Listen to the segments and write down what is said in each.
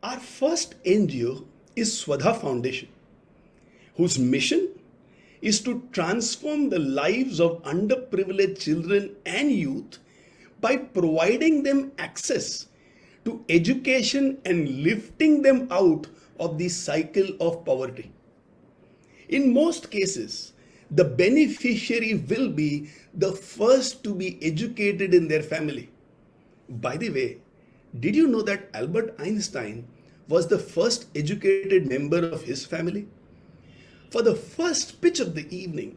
Our first NGO is Swadha Foundation, whose mission is to transform the lives of underprivileged children and youth by providing them access to education and lifting them out of the cycle of poverty. In most cases, the beneficiary will be the first to be educated in their family. By the way, did you know that Albert Einstein was the first educated member of his family? For the first pitch of the evening,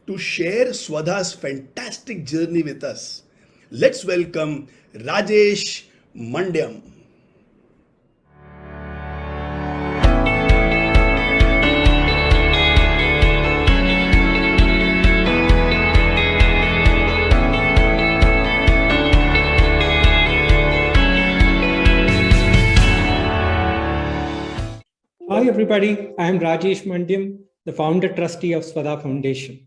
to share Swadha's fantastic journey with us, let's welcome Rajesh Mandyam. Hi everybody, I am Rajesh Mandyam, the founder trustee of Swadha Foundation.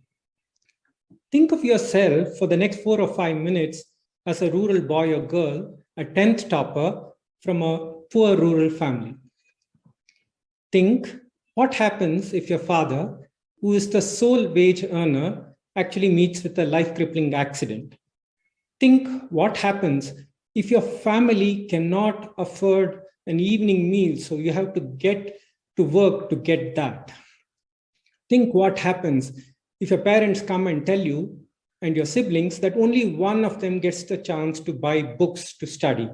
Think of yourself for the next 4 or 5 minutes as a rural boy or girl, a 10th topper from a poor rural family. Think what happens if your father, who is the sole wage earner, actually meets with a life-crippling accident. Think what happens if your family cannot afford an evening meal, so you have to get to work to get that. Think what happens if your parents come and tell you and your siblings that only one of them gets the chance to buy books to study.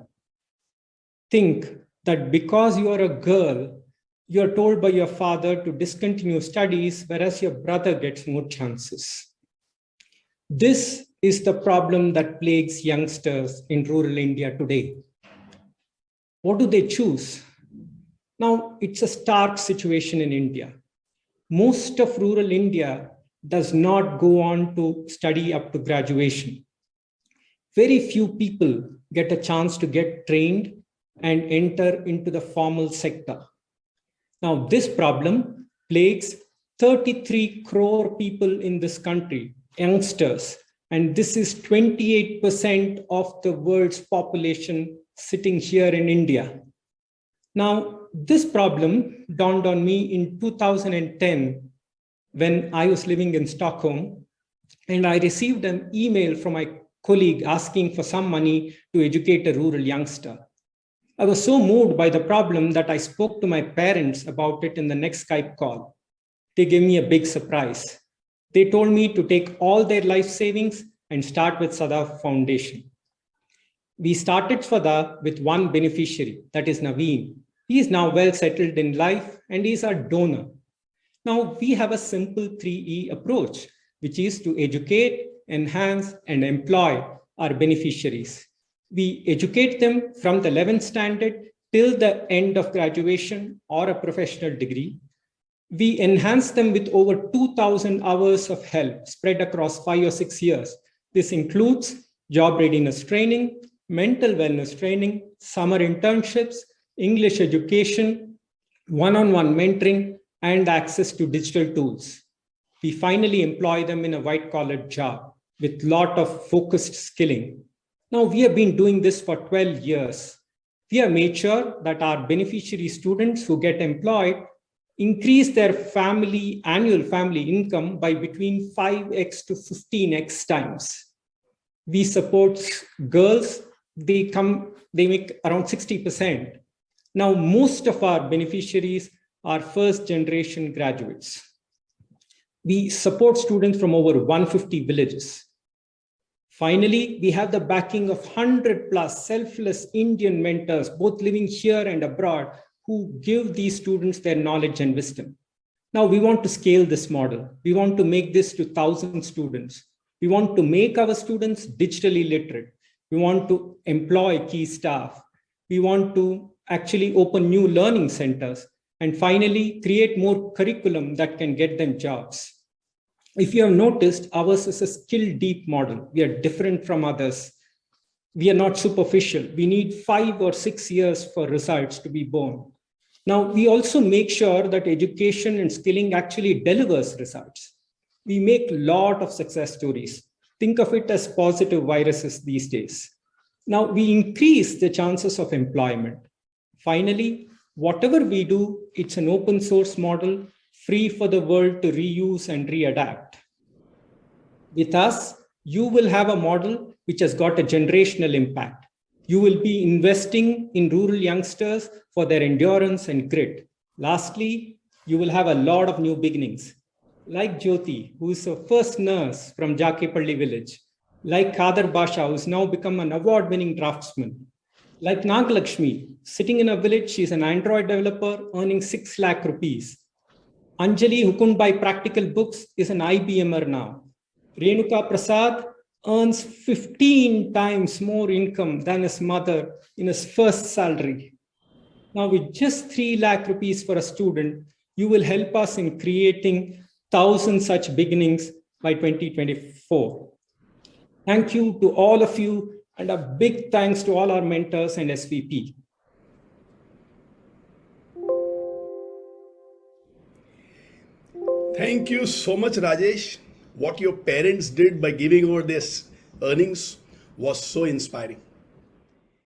Think that because you are a girl, you are told by your father to discontinue studies, whereas your brother gets more chances. This is the problem that plagues youngsters in rural India today. What do they choose? Now, it's a stark situation in India. Most of rural India does not go on to study up to graduation. Very few people get a chance to get trained and enter into the formal sector. Now, this problem plagues 33 crore people in this country, youngsters, and this is 28% of the world's population sitting here in India. Now, this problem dawned on me in 2010 when I was living in Stockholm, and I received an email from my colleague asking for some money to educate a rural youngster. I was so moved by the problem that I spoke to my parents about it in the next Skype call. They gave me a big surprise. They told me to take all their life savings and start with Swadha Foundation. We started Swadha with one beneficiary, that is Naveen. He is now well settled in life and he is our donor. Now we have a simple 3E approach, which is to educate, enhance, and employ our beneficiaries. We educate them from the 11th standard till the end of graduation or a professional degree. We enhance them with over 2,000 hours of help spread across 5 or 6 years. This includes job readiness training, mental wellness training, summer internships, English education, one-on-one mentoring, and access to digital tools. We finally employ them in a white-collar job with a lot of focused skilling. Now, we have been doing this for 12 years. We have made sure that our beneficiary students who get employed increase their annual family income by between 5x to 15x times. We support girls, they make around 60%. Now, most of our beneficiaries are first generation graduates. We support students from over 150 villages. Finally, we have the backing of 100 plus selfless Indian mentors, both living here and abroad, who give these students their knowledge and wisdom. Now, we want to scale this model. We want to make this to 1,000 students. We want to make our students digitally literate. We want to employ key staff. We want to actually open new learning centers, and finally create more curriculum that can get them jobs. If you have noticed, ours is a skill deep model. We are different from others. We are not superficial. We need 5 or 6 years for results to be born. Now, we also make sure that education and skilling actually delivers results. We make a lot of success stories. Think of it as positive viruses these days. Now, we increase the chances of employment. Finally, whatever we do, it's an open source model, free for the world to reuse and readapt. With us, you will have a model which has got a generational impact. You will be investing in rural youngsters for their endurance and grit. Lastly, you will have a lot of new beginnings. Like Jyoti, who is the first nurse from Jakepalli village. Like Kadar Basha, who's now become an award-winning draftsman. Like Nagalakshmi, sitting in a village, she's an Android developer earning 6 lakh rupees. Anjali, who couldn't buy practical books, is an IBMer now. Renuka Prasad earns 15 times more income than his mother in his first salary. Now, with just 3 lakh rupees for a student, you will help us in creating 1,000 such beginnings by 2024. Thank you to all of you, and a big thanks to all our mentors and SVP. Thank you so much, Rajesh. What your parents did by giving over this earnings was so inspiring.